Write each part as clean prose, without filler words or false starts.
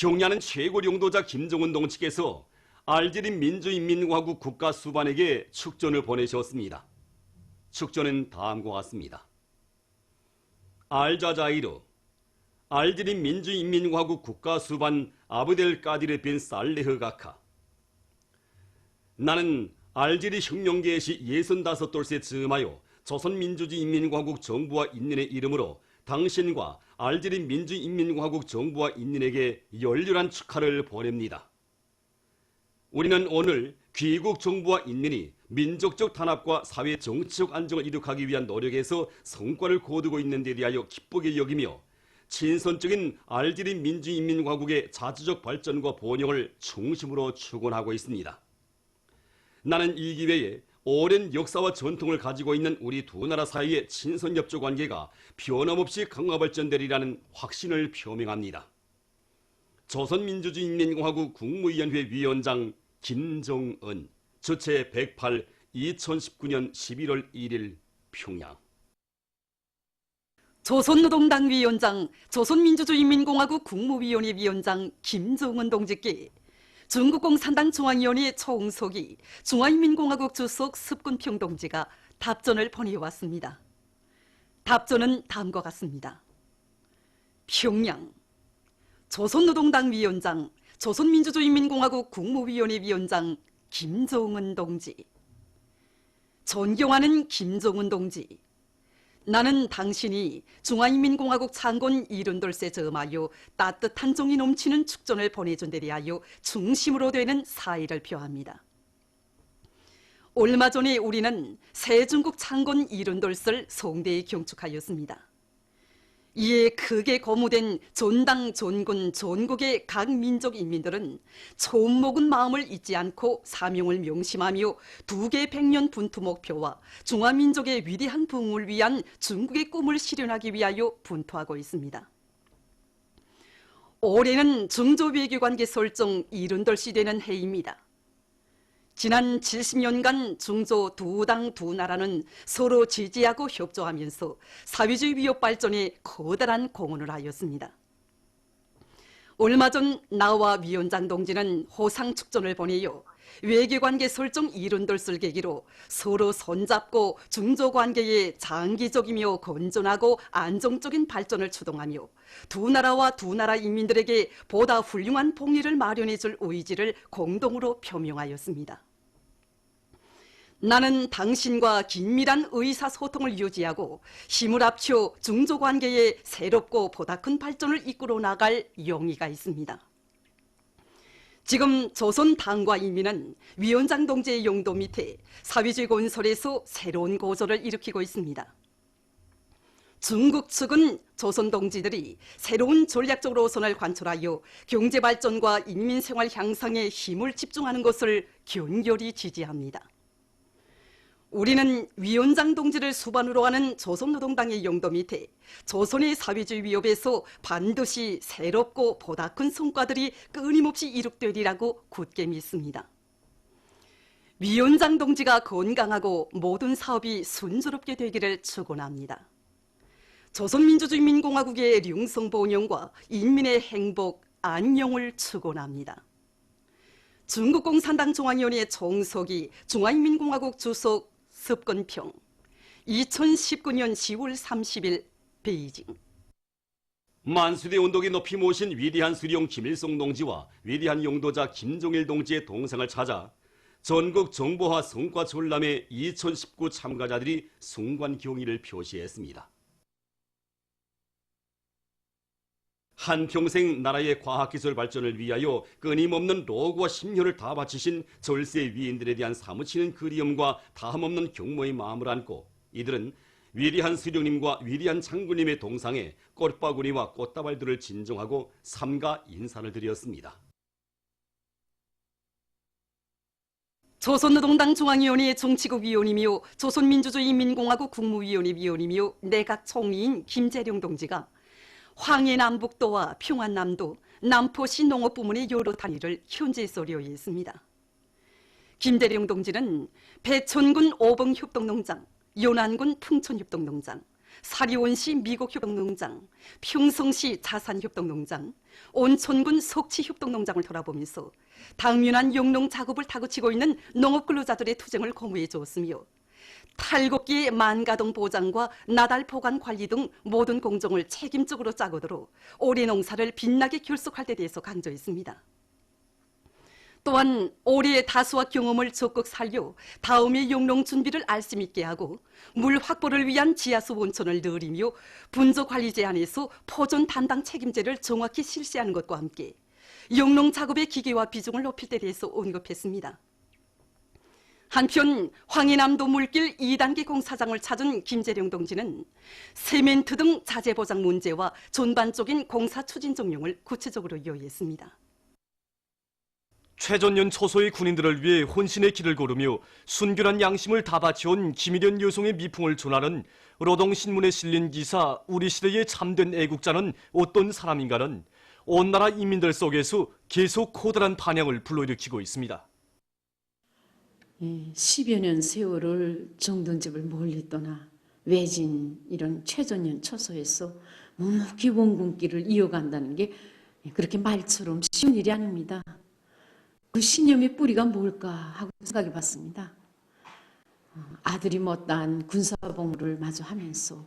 경야는 최고領導자 김정은 동지께서 알제리 민주인민공화국 국가수반에게 축전을 보내셨습니다. 축전은 다음과 같습니다. 알자자이르 알제리 민주인민공화국 국가수반 아브델 까디르 빈 살레흐 가카. 나는 알제리 혁명계의 시 65돌세 즈음하여 조선민주주의인민공화국 정부와 인민의 이름으로 당신과 알제리 민주인민공화국 정부와 인민에게 열렬한 축하를 보냅니다. 우리는 오늘 귀국 정부와 인민이 민족적 단합과 사회 정치적 안정을 이룩하기 위한 노력에서 성과를 거두고 있는 데 대하여 기쁘게 여기며 친선적인 알제리 민주인민공화국의 자주적 발전과 번영을 중심으로 추구하고 있습니다. 나는 이 기회에 오랜 역사와 전통을 가지고 있는 우리 두 나라 사이의 친선협조 관계가 변함없이 강화 발전되리라는 확신을 표명합니다. 조선민주주의인민공화국 국무위원회 위원장 김정은 주최 108 2019년 11월 1일 평양. 조선노동당 위원장, 조선민주주의인민공화국 국무위원회 위원장 김정은 동지께 중국공산당 중앙위원회 총석이 중화인민공화국 주석 습근평 동지가 답전을 보내왔습니다. 답전은 다음과 같습니다. 평양, 조선노동당 위원장, 조선민주주의인민공화국 국무위원회 위원장 김정은 동지. 존경하는 김정은 동지, 나는 당신이 중화인민공화국 창건 70돌세 즈음하여 따뜻한 정이 넘치는 축전을 보내준 데 대하여 중심으로 되는 사의를 표합니다. 얼마 전에 우리는 새중국 창건 70돌설 성대에 경축하였습니다. 이에 크게 거무된 존당, 존군, 존국의 각 민족 인민들은 처음 먹은 마음을 잊지 않고 사명을 명심하며 두개 백년 분투 목표와 중화민족의 위대한 부흥을 위한 중국의 꿈을 실현하기 위하여 분투하고 있습니다. 올해는 중조외교관계 설정 70돌이 되는 해입니다. 지난 70년간 중조 두 당 두 나라는 서로 지지하고 협조하면서 사회주의 위협 발전에 커다란 공헌을 하였습니다. 얼마 전 나와 위원장 동지는 호상 축전을 보내요 외교관계 설정 70돌을 계기로 서로 손잡고 중조 관계의 장기적이며 건전하고 안정적인 발전을 추동하며 두 나라와 두 나라 인민들에게 보다 훌륭한 복리를 마련해 줄 의지를 공동으로 표명하였습니다. 나는 당신과 긴밀한 의사소통을 유지하고 힘을 합쳐 중조 관계의 새롭고 보다 큰 발전을 이끌어 나갈 용의가 있습니다. 지금 조선 당과 인민은 위원장 동지의 용도 밑에 사회주의 건설에서 새로운 고조를 일으키고 있습니다. 중국 측은 조선 동지들이 새로운 전략적 노선을 관철하여 경제 발전과 인민 생활 향상에 힘을 집중하는 것을 견고히 지지합니다. 우리는 위원장 동지를 수반으로 하는 조선노동당의 용도 밑에 조선의 사회주의 위협에서 반드시 새롭고 보다 큰 성과들이 끊임없이 이룩되리라고 굳게 믿습니다. 위원장 동지가 건강하고 모든 사업이 순조롭게 되기를 축원합니다. 조선민주주의인민공화국의 융성 번영과 인민의 행복, 안녕을 축원합니다. 중국공산당 중앙위원회 총석이 중화인민공화국 주석 습근평 2019년 10월 30일 베이징. 만수대 운동에 높이 모신 위대한 수령 김일성 동지와 위대한 용도자 김종일 동지의 동상을 찾아 전국 정보화 성과 전람회 2019 참가자들이 숭관 경의를 표시했습니다. 한평생 나라의 과학기술 발전을 위하여 끊임없는 노고와 심혈을 다 바치신 절세 위인들에 대한 사무치는 그리움과 다함없는 경모의 마음을 안고 이들은 위대한 수령님과 위대한 장군님의 동상에 꽃바구니와 꽃다발들을 진정하고 삼가 인사를 드렸습니다. 조선노동당 중앙위원회 정치국 위원이며 조선민주주의인민공화국 국무위원회 위원이며 내각 총리인 김재룡 동지가 황해남북도와 평안남도, 남포시 농업부문의 여러 단위를 현재 소료했습니다. 김대령 동지는 배천군 오봉협동농장, 연안군 풍천협동농장, 사리원시 미국협동농장, 평성시 자산협동농장, 온천군 석치협동농장을 돌아보면서 당면한 용농 작업을 다그치고 있는 농업근로자들의 투쟁을 공유해 주었으며 탈곡기 만가동 보장과 나달 보관 관리 등 모든 공정을 책임적으로 짜고도록 올해 농사를 빛나게 결속할 데 대해서 강조했습니다. 또한 올해의 다수와 경험을 적극 살려 다음의 용농 준비를 알심 있게 하고 물 확보를 위한 지하수 원천을 늘리며 분조 관리 제한에서 포존 담당 책임제를 정확히 실시하는 것과 함께 용농 작업의 기계화 비중을 높일 데 대해서 언급했습니다. 한편 황해남도 물길 2단계 공사장을 찾은 김재룡 동지는 세멘트 등 자재 보장 문제와 전반적인 공사 추진 정령을 구체적으로 요구했습니다. 최전년 초소의 군인들을 위해 혼신의 길을 고르며 순결한 양심을 다 바쳐온 김일현 여성의 미풍을 전하는 노동신문에 실린 기사 우리 시대의 참된 애국자는 어떤 사람인가는 온 나라 인민들 속에서 계속 커다란 반향을 불러일으키고 있습니다. 10여 년 세월을 정든집을 멀리 떠나 외진 이런 최전년 초소에서 묵묵히 원군길을 이어간다는 게 그렇게 말처럼 쉬운 일이 아닙니다. 그 신념의 뿌리가 뭘까 하고 생각해 봤습니다. 아들이 못다한 군사복무를 마저 하면서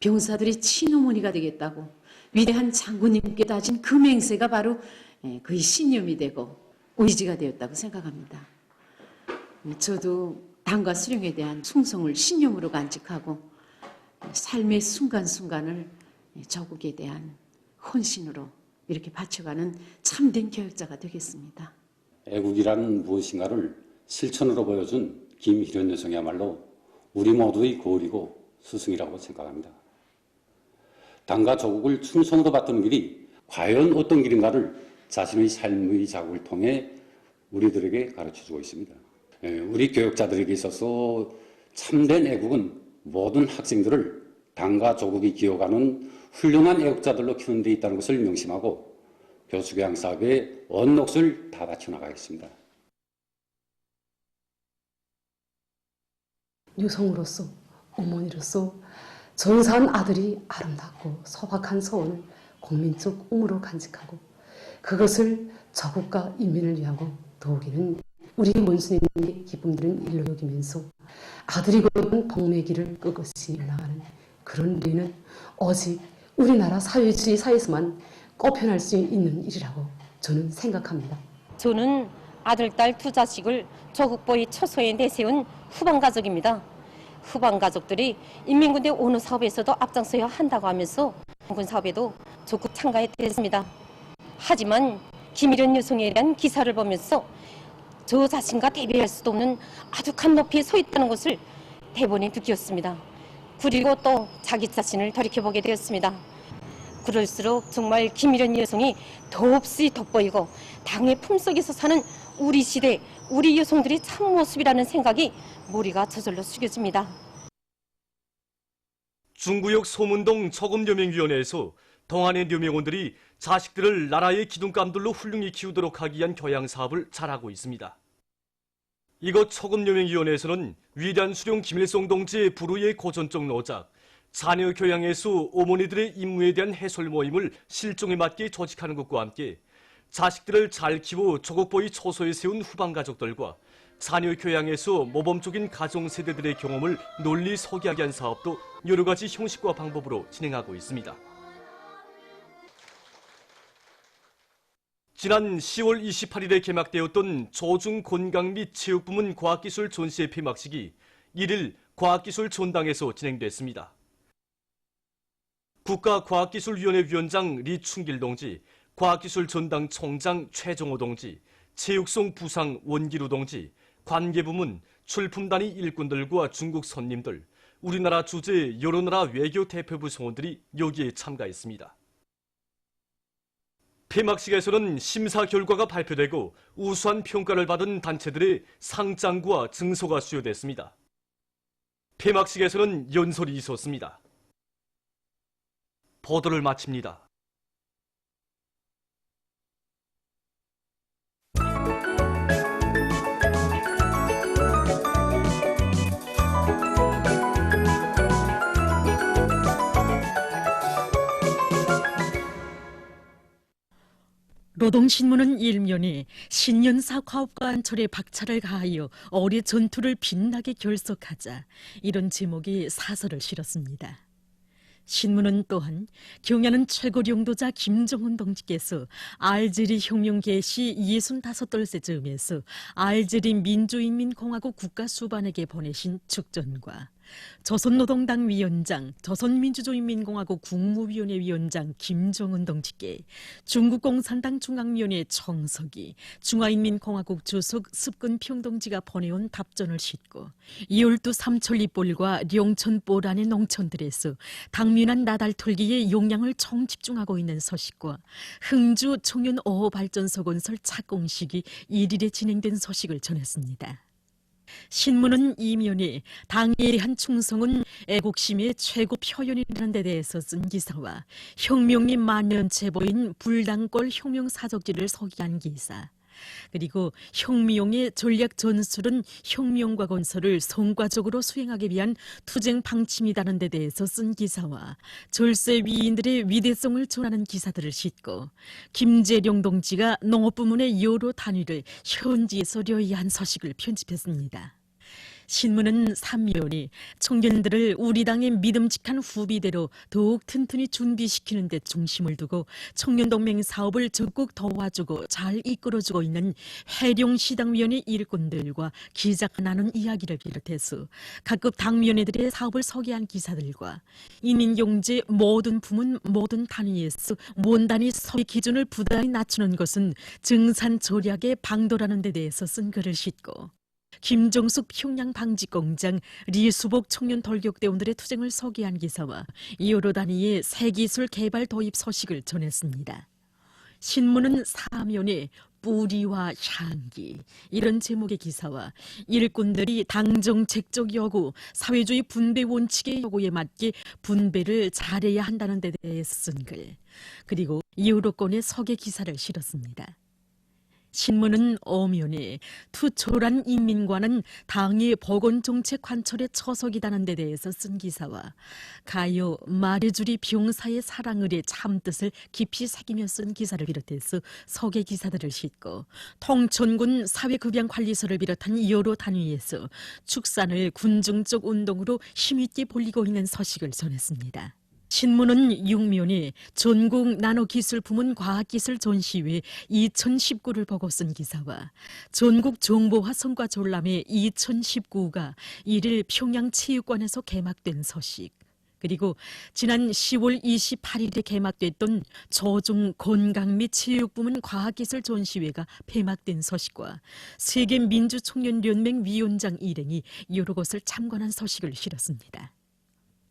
병사들이 친어머니가 되겠다고 위대한 장군님께 다진 그 맹세가 바로 그의 신념이 되고 의지가 되었다고 생각합니다. 저도 당과 수령에 대한 충성을 신념으로 간직하고 삶의 순간순간을 조국에 대한 헌신으로 이렇게 바쳐가는 참된 교육자가 되겠습니다. 애국이란 무엇인가를 실천으로 보여준 김일현 여성이야말로 우리 모두의 거울이고 스승이라고 생각합니다. 당과 조국을 충성으로 받드는 길이 과연 어떤 길인가를 자신의 삶의 자국을 통해 우리들에게 가르쳐주고 있습니다. 우리 교육자들에게 있어서 참된 애국은 모든 학생들을 당과 조국이 기어가는 훌륭한 애국자들로 키우는 데 있다는 것을 명심하고 교수교양 사업에 온 몫을 다 바쳐 나가겠습니다. 여성으로서, 어머니로서 전사한 아들이 아름답고 소박한 소원을 국민적 의무로 간직하고 그것을 조국과 인민을 위하고 더욱이는 우리 원수님의 기쁨들은 일로 여기면서 아들이 걸은 복매기를 끝없이 이어나가는 그런 일은 오직 우리나라 사회주의 사회에서만 꼽혀날 수 있는 일이라고 저는 생각합니다. 저는 아들, 딸 두 자식을 조국보위 초소에 내세운 후방가족입니다. 후방가족들이 인민군대 어느 사업에서도 앞장서야 한다고 하면서 군 사업에도 적극 참가해 됐습니다. 하지만 김일현 여성에 대한 기사를 보면서 저 자신과 대비할 수도 없는 아득한 높이에 서 있다는 것을 대본에 느꼈습니다. 그리고 또 자기 자신을 돌이켜보게 되었습니다. 그럴수록 정말 김일현 여성이 더없이 돋보이고 당의 품속에서 사는 우리 시대, 우리 여성들의 참모습이라는 생각이 머리가 저절로 숙여집니다. 중구역 소문동 초급여명위원회에서 동안의 여명원들이 자식들을 나라의 기둥감들로 훌륭히 키우도록 하기 위한 교양 사업을 잘하고 있습니다. 이곳 초급여명위원회에서는 위대한 수령 김일성 동지의 불후의 고전적 노작, 자녀 교양에서 어머니들의 임무에 대한 해설 모임을 실종에 맞게 조직하는 것과 함께 자식들을 잘 키워 조국보위 초소에 세운 후방가족들과 자녀 교양에서 모범적인 가정 세대들의 경험을 널리 소개하게 한 사업도 여러 가지 형식과 방법으로 진행하고 있습니다. 지난 10월 28일에 개막되었던 조중 건강 및 체육부문 과학기술 전시회 폐막식이 1일 과학기술 전당에서 진행됐습니다. 국가과학기술위원회 위원장 리충길 동지, 과학기술 전당 총장 최정호 동지, 체육성 부상 원기루 동지, 관계부문, 출품단위 일꾼들과 중국 손님들, 우리나라 주재 여러 나라 외교 대표부 성원들이 여기에 참가했습니다. 폐막식에서는 심사 결과가 발표되고 우수한 평가를 받은 단체들의 상장과 증서가 수여됐습니다. 폐막식에서는 연설이 있었습니다. 보도를 마칩니다. 노동신문은 일면에 신년사 과업가 안철의 박차를 가하여 어뢰 전투를 빛나게 결석하자 이런 제목의 사설을 실었습니다. 신문은 또한 경야는 최고領도자 김정은 동지께서 알제리 혁명 개시 65돌세 즈음에서 알제리 민주인민공화국 국가수반에게 보내신 축전과 조선노동당 위원장, 조선민주주의인민공화국 국무위원회 위원장 김정은 동지께 중국공산당 중앙위원회 청석이 중화인민공화국 주석 습근평 동지가 보내온 답전을 싣고 이올두 삼천리볼과 룡천볼 안의 농촌들에서 당면한 나달털기에 용량을 총집중하고 있는 소식과 흥주 청년 5호 발전소 건설 착공식이 일일에 진행된 소식을 전했습니다. 신문은 이면에 당에 대한 충성은 애국심의 최고 표현이라는 데 대해서 쓴 기사와 혁명이 만연체 보인 불당골 혁명사적지를 소개한 기사, 그리고 혁명의 전략 전술은 혁명과 건설을 성과적으로 수행하기 위한 투쟁 방침이라는 데 대해서 쓴 기사와 절세 위인들의 위대성을 전하는 기사들을 싣고 김재룡 동지가 농업부문의 여러 단위를 현지에서 려이한 소식을 편집했습니다. 신문은 삼면이 청년들을 우리 당의 믿음직한 후비대로 더욱 튼튼히 준비시키는 데 중심을 두고 청년동맹 사업을 적극 도와주고 잘 이끌어주고 있는 해룡시당위원회 일꾼들과 기자가 나눈 이야기를 비롯해서 각급 당위원회들의 사업을 소개한 기사들과 인민경제 모든 부문 모든 단위에서 원단위 소비 기준을 부단히 낮추는 것은 증산절약의 방도라는 데 대해서 쓴 글을 싣고 김정숙 평양 방직공장 리수복 청년 돌격대원들의 투쟁을 소개한 기사와 여러 단위의 새기술 개발 도입 소식을 전했습니다. 신문은 사면에 뿌리와 향기 이런 제목의 기사와 일꾼들이 당정책적 요구, 사회주의 분배 원칙의 요구에 맞게 분배를 잘해야 한다는 데 대해서 쓴 글, 그리고 여러건의 소개 기사를 실었습니다. 신문은 어면에 투철한 인민과는 당의 보건정책 관철의 처석이라는 데 대해서 쓴 기사와 가요 말해주리 병사의 사랑을의 참뜻을 깊이 새기며 쓴 기사를 비롯해서 소개 기사들을 싣고 통천군 사회급양관리소를 비롯한 여러 단위에서 축산을 군중적 운동으로 힘있게 벌리고 있는 소식을 전했습니다. 신문은 육면에 전국 나노기술부문 과학기술 전시회 2019를 보고 쓴 기사와 전국 정보화 성과 전람회 2019가 1일 평양체육관에서 개막된 소식, 그리고 지난 10월 28일에 개막됐던 조중 건강 및 체육부문 과학기술 전시회가 폐막된 소식과 세계민주청년연맹 위원장 일행이 여러 곳을 참관한 소식을 실었습니다.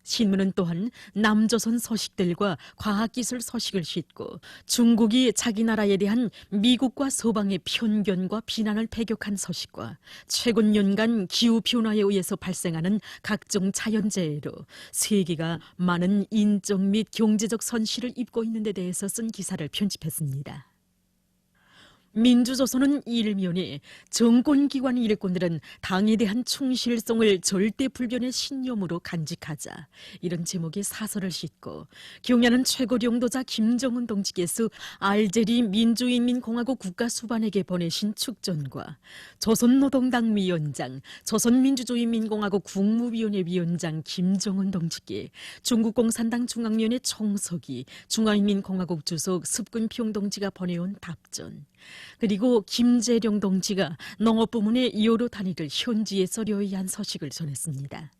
신문은 또한 남조선 소식들과 과학기술 소식을 싣고 중국이 자기 나라에 대한 미국과 서방의 편견과 비난을 배격한 소식과 최근 연간 기후변화에 의해서 발생하는 각종 자연재해로 세계가 많은 인적 및 경제적 손실을 입고 있는 데 대해서 쓴 기사를 편집했습니다. 민주조선은 일면에 정권기관 일꾼들은 당에 대한 충실성을 절대 불변의 신념으로 간직하자 이런 제목의 사설을 싣고 경야는 최고領도자 김정은 동지께서 알제리 민주인민공화국 국가수반에게 보내신 축전과 조선노동당 위원장, 조선민주주의인민공화국 국무위원회 위원장 김정은 동지께 중국공산당 중앙위원회 총석이 중화인민공화국 주석 습근평 동지가 보내온 답전, 그리고 김재룡 동지가 농업부문의 여러 단위를 현지에서 려이한 소식을 전했습니다.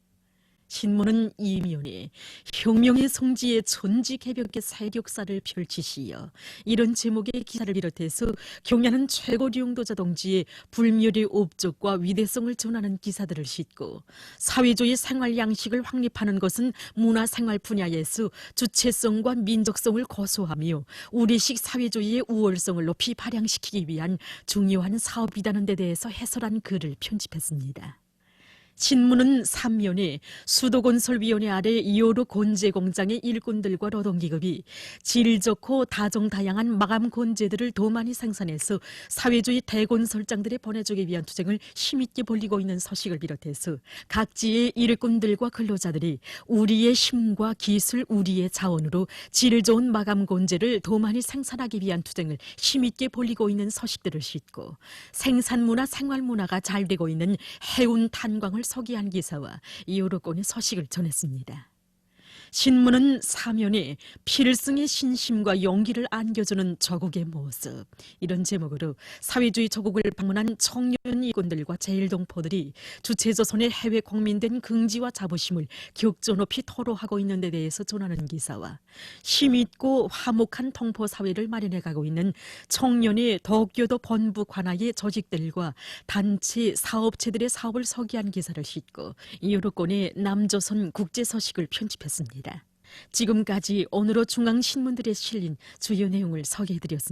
신문은 이면에 혁명의 성지에 천지개벽의 세력사를 펼치시어 이런 제목의 기사를 비롯해서 경야는 최고領도자 동지의 불멸의 업적과 위대성을 전하는 기사들을 싣고 사회주의 생활 양식을 확립하는 것은 문화생활 분야에서 주체성과 민족성을 고수하며 우리식 사회주의의 우월성을 높이 발扬시키기 위한 중요한 사업이라는 데 대해서 해설한 글을 편집했습니다. 신문은 3면에 수도건설위원회 아래 이호로 곤제공장의 일꾼들과 노동기업이 질 좋고 다종다양한 마감 곤제들을 더 많이 생산해서 사회주의 대건설장들에 보내주기 위한 투쟁을 힘있게 벌이고 있는 소식을 비롯해서 각지의 일꾼들과 근로자들이 우리의 힘과 기술, 우리의 자원으로 질 좋은 마감 곤제를 더 많이 생산하기 위한 투쟁을 힘있게 벌이고 있는 소식들을 싣고 생산문화, 생활문화가 잘 되고 있는 해운 탄광을 소개한 기사와 이호로권의 소식을 전했습니다. 신문은 사면에 필승의 신심과 용기를 안겨주는 조국의 모습, 이런 제목으로 사회주의 조국을 방문한 청년 일꾼들과 제일동포들이 주체조선의 해외 공민된 긍지와 자부심을 격조 높이 토로하고 있는 데 대해서 전하는 기사와 힘있고 화목한 동포사회를 마련해가고 있는 청년의 도쿄도 본부 관하의 조직들과 단체, 사업체들의 사업을 소개한 기사를 싣고 이호로권의 남조선 국제소식을 편집했습니다. 지금까지 오늘의 중앙신문들에 실린 주요 내용을 소개해드렸습니다.